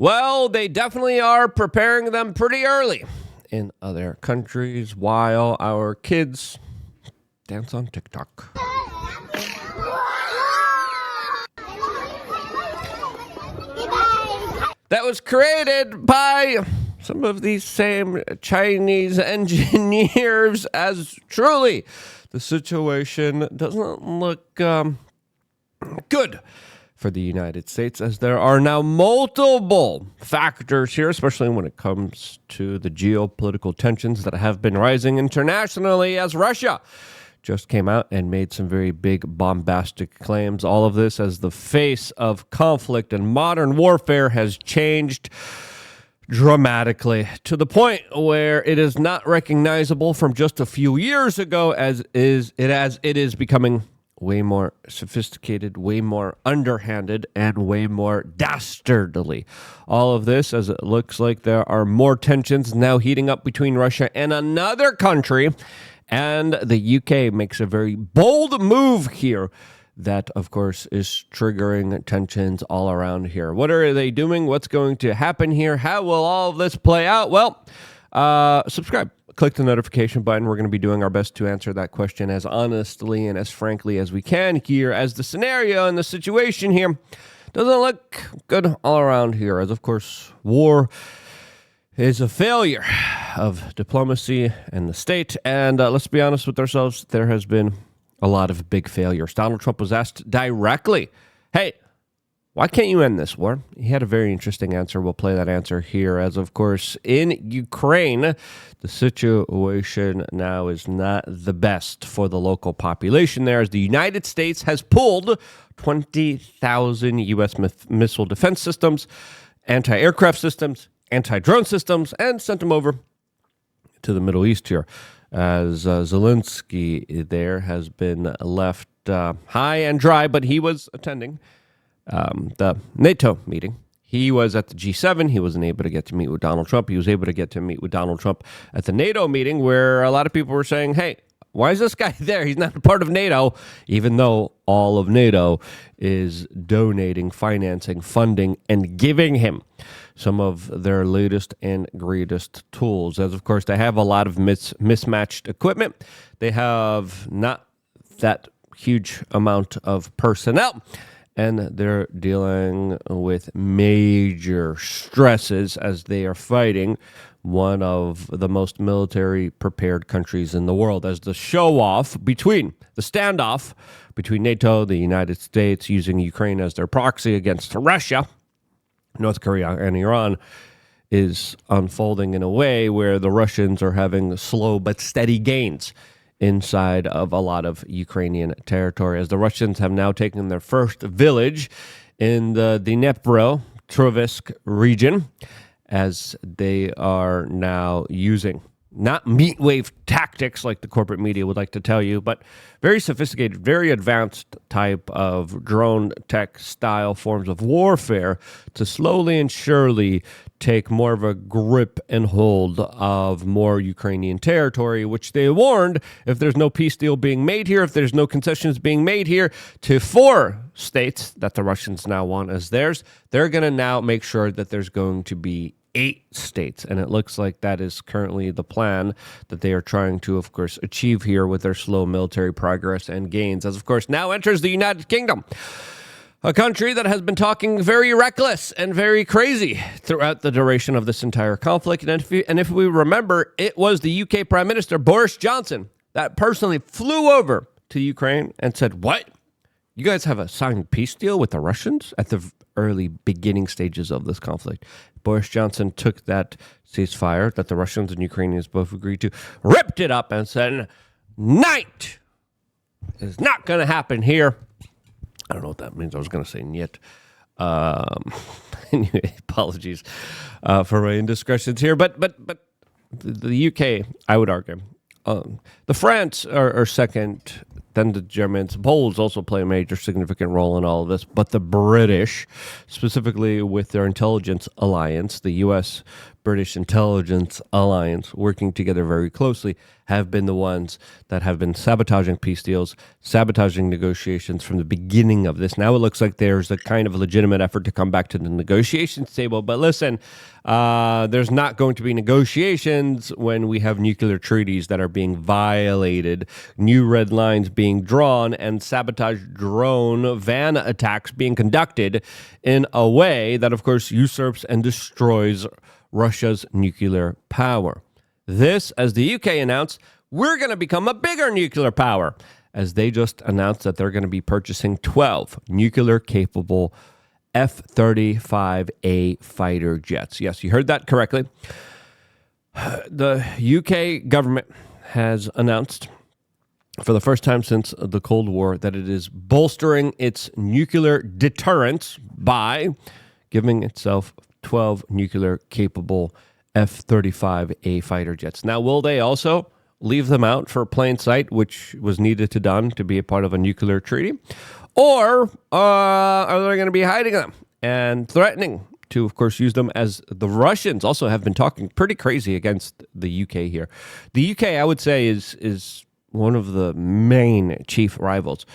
Well, they definitely are preparing them pretty early in other countries while our kids dance on TikTok. That was created by some of these same Chinese engineers, as truly the situation doesn't look good for the United States, as there are now multiple factors here, especially when it comes to the geopolitical tensions that have been rising internationally, as Russia just came out and made some very big bombastic claims. All of this as the face of conflict and modern warfare has changed dramatically to the point where it is not recognizable from just a few years ago, as it is becoming way more sophisticated, way more underhanded, and way more dastardly. All of this as it looks like there are more tensions now heating up between Russia and another country. And the UK makes a very bold move here that, of course, is triggering tensions all around here. What are they doing? What's going to happen here? How will all of this play out? Well, subscribe. Click the notification button. We're going to be doing our best to answer that question as honestly and as frankly as we can here, as the scenario and the situation here doesn't look good all around here, as, of course, war is a failure of diplomacy and the state. And let's be honest with ourselves, there has been a lot of big failures. Donald Trump was asked directly, hey, why can't you end this war? He had a very interesting answer. We'll play that answer here, as, of course, in Ukraine, the situation now is not the best for the local population there, as the United States has pulled 20,000 U.S. missile defense systems, anti-aircraft systems, anti-drone systems, and sent them over to the Middle East here, as Zelensky there has been left high and dry, but he was attending the NATO meeting. He was at the G7. He wasn't able to get to meet with Donald Trump. He was able to get to meet with Donald Trump at the NATO meeting, where a lot of people were saying, hey, why is this guy there? He's not a part of NATO, even though all of NATO is donating, financing, funding, and giving him some of their latest and greatest tools. As, of course, they have a lot of mismatched equipment. They have not that huge amount of personnel, and they're dealing with major stresses as they are fighting one of the most military prepared countries in the world, as the standoff between NATO, the United States, using Ukraine as their proxy against Russia, North Korea, and Iran, is unfolding in a way where the Russians are having slow but steady gains inside of a lot of Ukrainian territory, as the Russians have now taken their first village in the Dnipro-Trovetsk region, as they are now using not meat wave tactics like the corporate media would like to tell you, but very sophisticated, very advanced type of drone tech style forms of warfare to slowly and surely take more of a grip and hold of more Ukrainian territory, which they warned, if there's no peace deal being made here, if there's no concessions being made here to 4 states that the Russians now want as theirs, they're going to now make sure that there's going to be 8 states. And it looks like that is currently the plan that they are trying to, of course, achieve here with their slow military progress and gains. As, of course, now enters the United Kingdom, a country that has been talking very reckless and very crazy throughout the duration of this entire conflict. And if we remember, it was the UK Prime Minister, Boris Johnson, that personally flew over to Ukraine and said, what? You guys have a signed peace deal with the Russians at the early beginning stages of this conflict. Boris Johnson took that ceasefire that the Russians and Ukrainians both agreed to, ripped it up, and said, night is not going to happen here. I don't know what that means. I was going to say niet. Anyway, apologies for my indiscretions here. But the UK, I would argue, the France are second. Then the Germans, Poles also play a major significant role in all of this. But the British, specifically with their intelligence alliance, the U.S., British intelligence alliance, working together very closely, have been the ones that have been sabotaging peace deals, sabotaging negotiations from the beginning of this. Now it looks like there's a kind of legitimate effort to come back to the negotiations table. But listen, there's not going to be negotiations when we have nuclear treaties that are being violated, new red lines being drawn, and sabotage drone van attacks being conducted in a way that, of course, usurps and destroys Russia's nuclear power. This, as the UK announced, we're going to become a bigger nuclear power, as they just announced that they're going to be purchasing 12 nuclear-capable F-35A fighter jets. Yes, you heard that correctly. The UK government has announced for the first time since the Cold War that it is bolstering its nuclear deterrence by giving itself 12 nuclear-capable F-35A fighter jets. Now, will they also leave them out for plain sight, which was needed to done to be a part of a nuclear treaty? Or are they going to be hiding them and threatening to, of course, use them, as the Russians also have been talking pretty crazy against the UK here? The UK, I would say, is one of the main chief rivals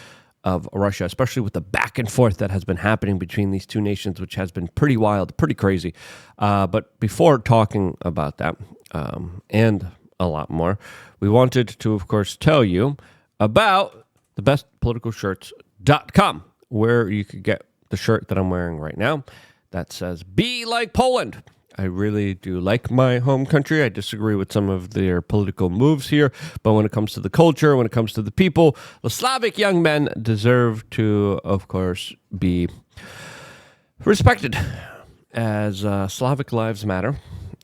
of Russia, especially with the back and forth that has been happening between these two nations, which has been pretty wild, pretty crazy. But before talking about that and a lot more, we wanted to, of course, tell you about the bestpoliticalshirts.com, where you could get the shirt that I'm wearing right now that says, "Be like Poland." I really do like my home country. I disagree with some of their political moves here, but when it comes to the culture, when it comes to the people, the Slavic young men deserve to, of course, be respected, as Slavic lives matter.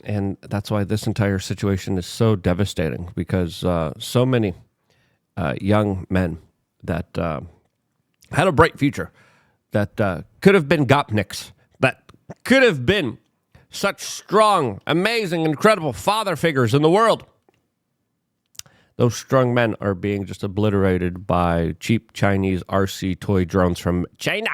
And that's why this entire situation is so devastating, because so many young men that had a bright future, that could have been Gopniks, that could have been such strong, amazing, incredible father figures in the world. Those strong men are being just obliterated by cheap Chinese RC toy drones from China.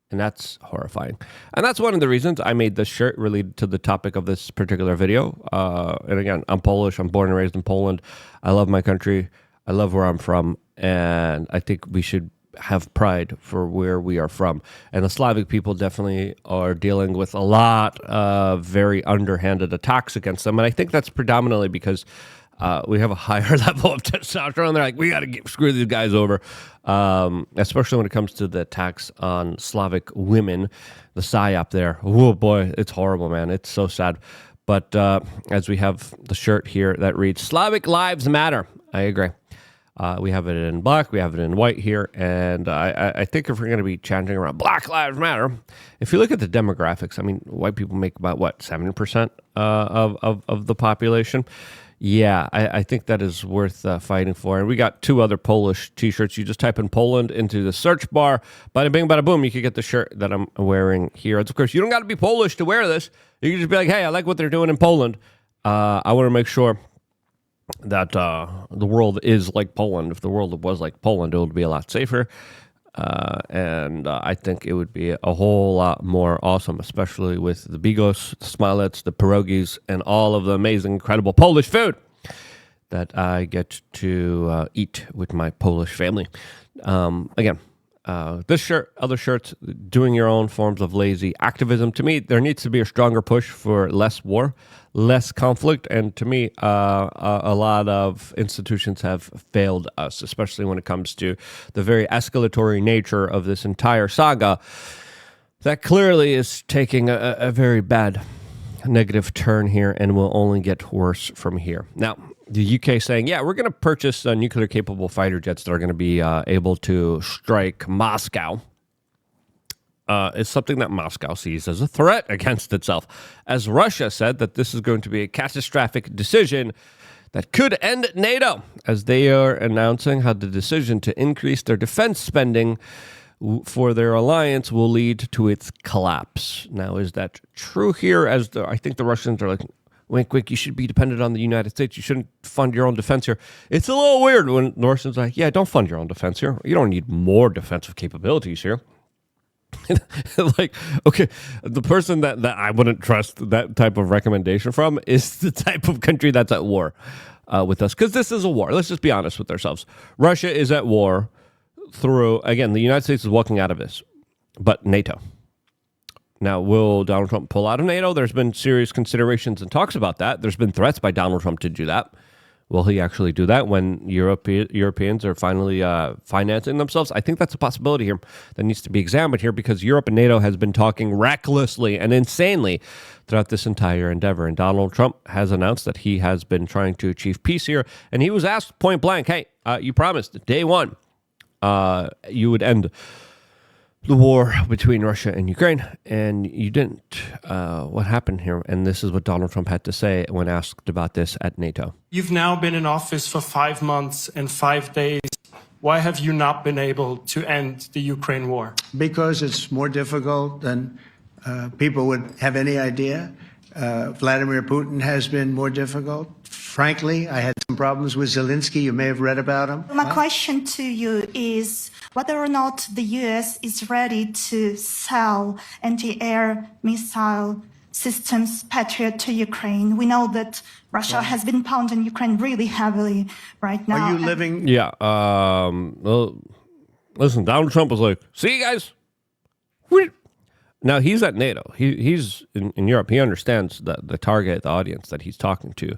And that's horrifying. And that's one of the reasons I made this shirt related to the topic of this particular video. And again, I'm Polish. I'm born and raised in Poland. I love my country. I love where I'm from. And I think we should have pride for where we are from. And the Slavic people definitely are dealing with a lot of very underhanded attacks against them. And I think that's predominantly because we have a higher level of testosterone. They're like, we got to screw these guys over, especially when it comes to the attacks on Slavic women, the psyop there. Oh, boy, it's horrible, man. It's so sad. But as we have the shirt here that reads, "Slavic Lives Matter." I agree. We have it in black, we have it in white here, and I think if we're going to be chanting around Black Lives Matter, if you look at the demographics, I mean, white people make about, 7% of the population? Yeah, I think that is worth fighting for. And we got 2 other Polish T-shirts. You just type in Poland into the search bar, bada bing, bada boom, you can get the shirt that I'm wearing here. And of course, you don't got to be Polish to wear this. You can just be like, hey, I like what they're doing in Poland. I want to make sure that the world is like Poland. If the world was like Poland, it would be a lot safer. And I think it would be a whole lot more awesome, especially with the bigos, the smalets, the pierogis, and all of the amazing, incredible Polish food that I get to eat with my Polish family. Again, this shirt, other shirts, doing your own forms of lazy activism. To me, there needs to be a stronger push for less war, less conflict. And to me, a lot of institutions have failed us, especially when it comes to the very escalatory nature of this entire saga that clearly is taking a very bad negative turn here and will only get worse from here. Now, the UK saying, yeah, we're going to purchase nuclear-capable fighter jets that are going to be able to strike Moscow, is something that Moscow sees as a threat against itself. As Russia said that this is going to be a catastrophic decision that could end NATO, as they are announcing how the decision to increase their defense spending for their alliance will lead to its collapse. Now, is that true here? I think the Russians are like, wink, wink, you should be dependent on the United States. You shouldn't fund your own defense here. It's a little weird when the Russians are like, yeah, don't fund your own defense here. You don't need more defensive capabilities here. Like, okay, the person that I wouldn't trust that type of recommendation from is the type of country that's at war with us. Because this is a war. Let's just be honest with ourselves. Russia is at war through, again, the United States is walking out of this, but NATO. Now, will Donald Trump pull out of NATO? There's been serious considerations and talks about that. There's been threats by Donald Trump to do that. Will he actually do that when Europeans are finally financing themselves? I think that's a possibility here that needs to be examined here, because Europe and NATO has been talking recklessly and insanely throughout this entire endeavor. And Donald Trump has announced that he has been trying to achieve peace here. And he was asked point blank, hey, you promised day one you would end the war between Russia and Ukraine, and you didn't. What happened here? And this is what Donald Trump had to say when asked about this at NATO. You've now been in office for 5 months and 5 days. Why have you not been able to end the Ukraine war? Because it's more difficult than people would have any idea. Vladimir Putin has been more difficult. Frankly, I had some problems with Zelensky. You may have read about him. My question to you is whether or not the U.S. is ready to sell anti-air missile systems, Patriot, to Ukraine. We know that Russia has been pounding Ukraine really heavily right now. Are you living? Yeah. Well, listen, Donald Trump was like, see you guys. Now, he's at NATO. He's in Europe. He understands the target, the audience that he's talking to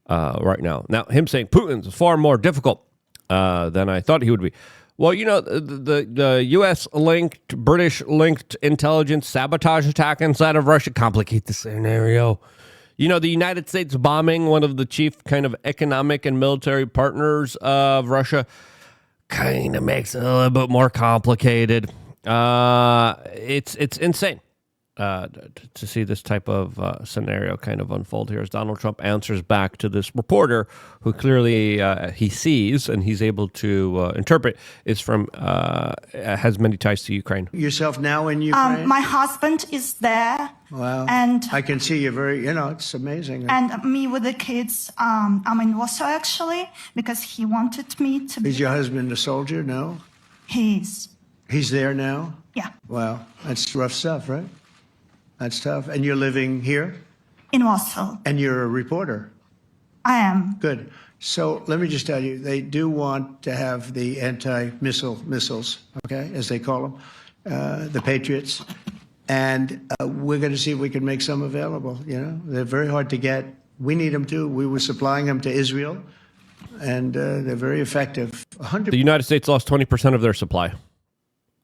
right now. Now, him saying Putin's far more difficult than I thought he would be. Well, you know, the U.S.-linked, British-linked intelligence sabotage attack inside of Russia complicate the scenario. You know, the United States bombing one of the chief kind of economic and military partners of Russia kind of makes it a little bit more complicated. It's insane to see this type of scenario kind of unfold here as Donald Trump answers back to this reporter who clearly he sees and he's able to interpret is from has many ties to Ukraine. Yourself now in Ukraine? My husband is there. Wow. And I can see you're very, it's amazing. And me with the kids, I'm in Warsaw actually, because he wanted me to be. Is your husband a soldier? No? He's there now? Yeah. Wow. That's rough stuff, right? That's tough. And you're living here? In Warsaw. And you're a reporter? I am. Good. So let me just tell you, they do want to have the missiles, okay, as they call them, the Patriots. And we're going to see if we can make some available, They're very hard to get. We need them too. We were supplying them to Israel, and they're very effective. 100%. The United States lost 20% of their supply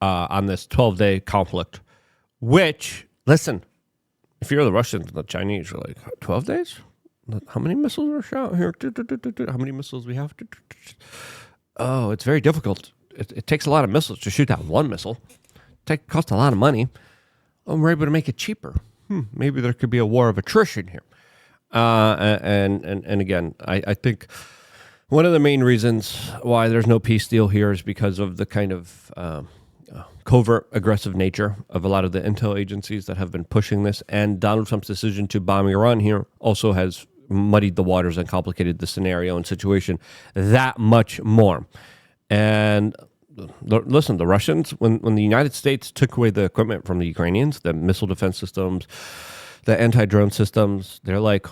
on this 12-day conflict, which, listen, if you're the Russians and the Chinese, you're like, 12 days? How many missiles are shot here? How many missiles we have? Oh, it's very difficult. It takes a lot of missiles to shoot down one missile. It costs a lot of money. And we're able to make it cheaper. Maybe there could be a war of attrition here. And again, I think one of the main reasons why there's no peace deal here is because of the kind of covert, aggressive nature of a lot of the intel agencies that have been pushing this. And Donald Trump's decision to bomb Iran here also has muddied the waters and complicated the scenario and situation that much more. And listen, the Russians, when the United States took away the equipment from the Ukrainians, the missile defense systems, the anti-drone systems, they're like,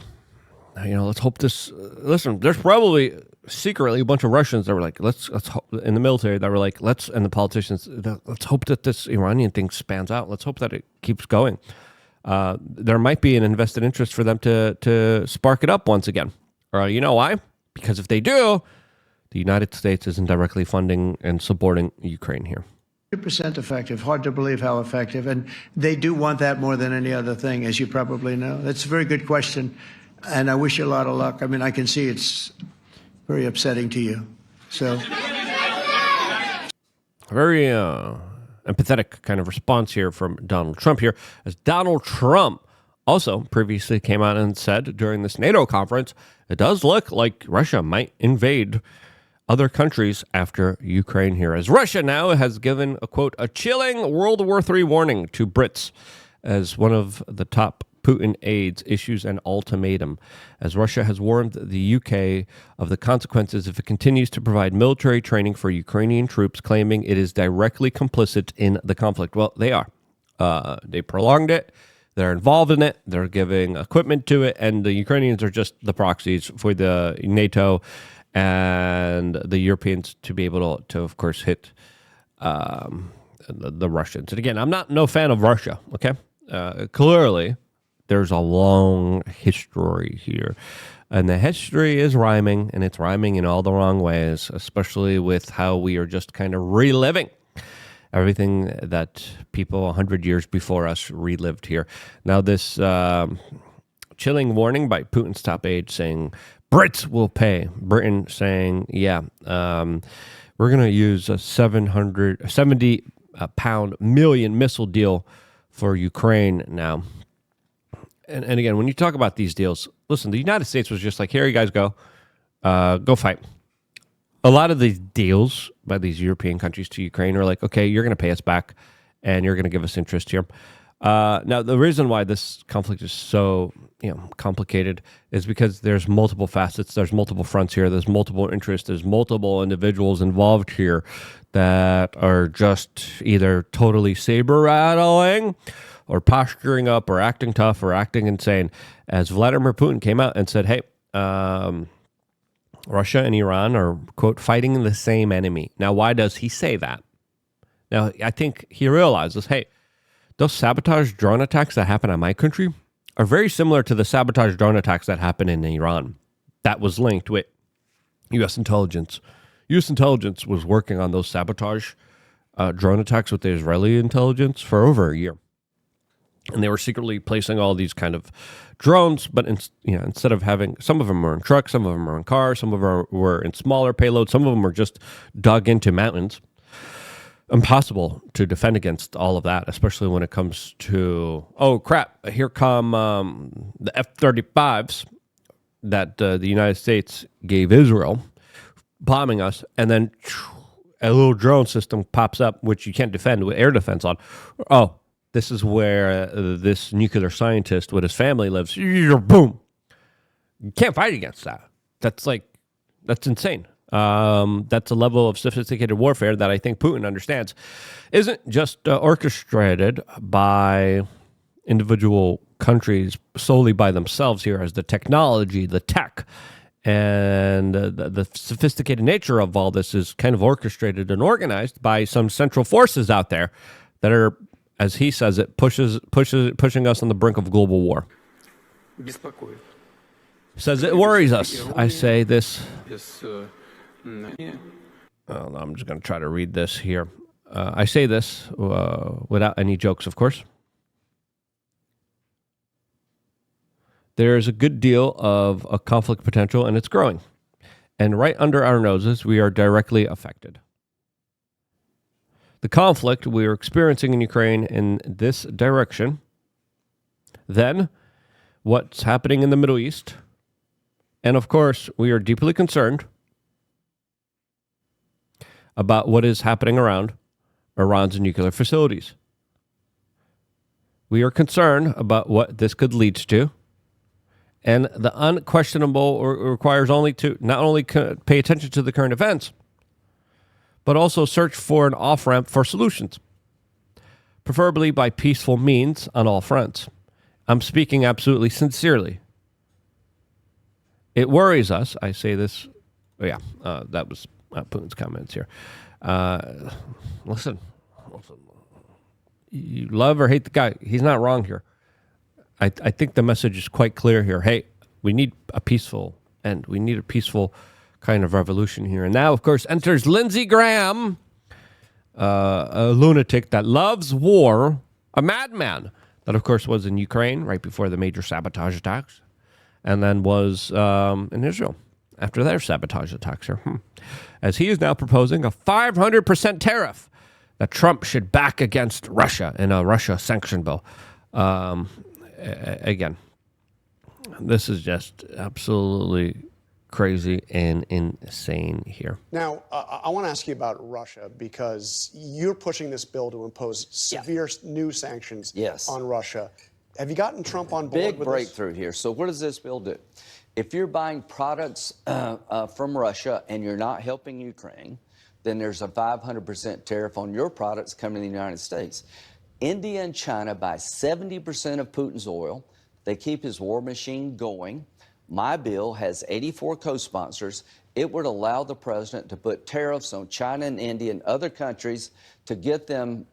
let's hope this. Listen, there's probably secretly a bunch of Russians that were like, let's hope, in the military that were like, and the politicians, let's hope that this Iranian thing spans out. Let's hope that it keeps going. There might be an invested interest for them to spark it up once again. You know why? Because if they do, the United States isn't directly funding and supporting Ukraine here. 100% effective. Hard to believe how effective. And they do want that more than any other thing, as you probably know. That's a very good question. And I wish you a lot of luck. I mean, I can see it's very upsetting to you. So, very empathetic kind of response here from Donald Trump here, as Donald Trump also previously came out and said during this NATO conference, it does look like Russia might invade other countries after Ukraine here, as Russia now has given a, quote, a chilling World War III warning to Brits as one of the top Putin aides issues an ultimatum, as Russia has warned the UK of the consequences if it continues to provide military training for Ukrainian troops, claiming it is directly complicit in the conflict. Well, they are. They prolonged it. They're involved in it. They're giving equipment to it, and the Ukrainians are just the proxies for the NATO and the Europeans to be able to of course, hit the Russians. And again, I'm no fan of Russia, okay? Clearly, there's a long history here. And the history is rhyming, and it's rhyming in all the wrong ways, especially with how we are just kind of reliving everything that people 100 years before us relived here. Now, this chilling warning by Putin's top aide saying, Brits will pay. Britain saying, yeah, we're going to use a 70 pound million missile deal for Ukraine now. And again, when you talk about these deals, listen, the United States was just like, here you guys go fight. A lot of these deals by these European countries to Ukraine are like, okay, you're going to pay us back and you're going to give us interest here. Now, the reason why this conflict is so complicated is because there's multiple facets, there's multiple fronts here, there's multiple interests, there's multiple individuals involved here that are just either totally saber-rattling or posturing up or acting tough or acting insane. As Vladimir Putin came out and said, hey, Russia and Iran are, quote, fighting the same enemy. Now, why does he say that? Now, I think he realizes, hey, those sabotage drone attacks that happen on my country are very similar to the sabotage drone attacks that happen in Iran. That was linked with U.S. intelligence. U.S. intelligence was working on those sabotage drone attacks with the Israeli intelligence for over a year. And they were secretly placing all these kind of drones, but instead of having, some of them were in trucks, some of them were in cars, some of them were in smaller payloads, some of them were just dug into mountains. Impossible to defend against all of that, especially when it comes to, oh crap, here come the F-35s that the United States gave Israel, bombing us, and then a little drone system pops up, which you can't defend with air defense on. Oh, this is where this nuclear scientist with his family lives. Boom. You can't fight against that. That's insane. That's a level of sophisticated warfare that I think Putin understands isn't just orchestrated by individual countries solely by themselves here, as the technology, the tech, and the sophisticated nature of all this is kind of orchestrated and organized by some central forces out there that are, as he says it, pushing us on the brink of global war. Says it worries us. I say this. I'm just going to try to read this here. I say this without any jokes, of course. There's a good deal of a conflict potential, and it's growing. And right under our noses, we are directly affected. The conflict we are experiencing in Ukraine in this direction, then what's happening in the Middle East, and of course, we are deeply concerned about what is happening around Iran's nuclear facilities. We are concerned about what this could lead to, and the unquestionable requires only to not only pay attention to the current events, but also search for an off-ramp for solutions, preferably by peaceful means on all fronts. I'm speaking absolutely sincerely. It worries us. I say this. That was Putin's comments here. Listen, you love or hate the guy. He's not wrong here. I think the message is quite clear here. Hey, we need a peaceful end. We need a peaceful kind of revolution here. And now, of course, enters Lindsey Graham, a lunatic that loves war, a madman that, of course, was in Ukraine right before the major sabotage attacks, and then was in Israel after their sabotage attacks here. As he is now proposing a 500% tariff that Trump should back against Russia in a Russia sanction bill. Again, this is just absolutely crazy and insane here. Now, I want to ask you about Russia, because you're pushing this bill to impose severe new sanctions on Russia. Have you gotten Trump on board Big with breakthrough here. So what does this bill do? If you're buying products from Russia and you're not helping Ukraine, then there's a 500% tariff on your products coming to the United States. India and China buy 70% of Putin's oil. They keep his war machine going. My bill has 84 co-sponsors. It would allow the president to put tariffs on China and India and other countries to get them,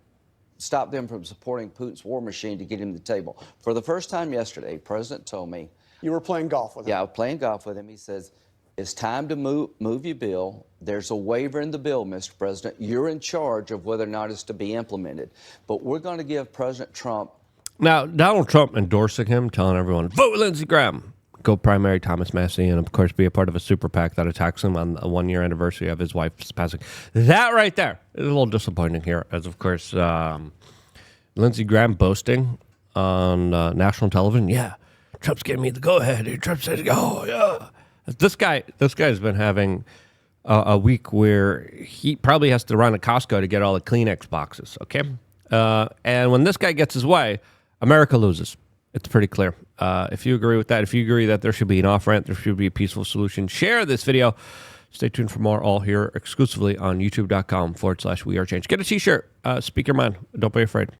stop them from supporting Putin's war machine to get him to the table. For the first time yesterday, President told me. You were playing golf with him. Yeah, I was playing golf with him. He says, it's time to move your bill. There's a waiver in the bill, Mr. President. You're in charge of whether or not it's to be implemented. But we're going to give President Trump. Now, Donald Trump endorsing him, telling everyone, vote Lindsey Graham, go primary Thomas Massey, and, of course, be a part of a super PAC that attacks him on the one-year anniversary of his wife's passing. That right there is a little disappointing here, as, of course, Lindsey Graham boasting on national television. Yeah, Trump's giving me the go-ahead. Trump says, oh, yeah. This guy's been having a week where he probably has to run to Costco to get all the Kleenex boxes, okay? And when this guy gets his way, America loses. It's pretty clear. If you agree with that, if you agree that there should be an off-ramp, there should be a peaceful solution, share this video. Stay tuned for more, all here exclusively on youtube.com/wearechange. Get a t-shirt. Speak your mind. Don't be afraid.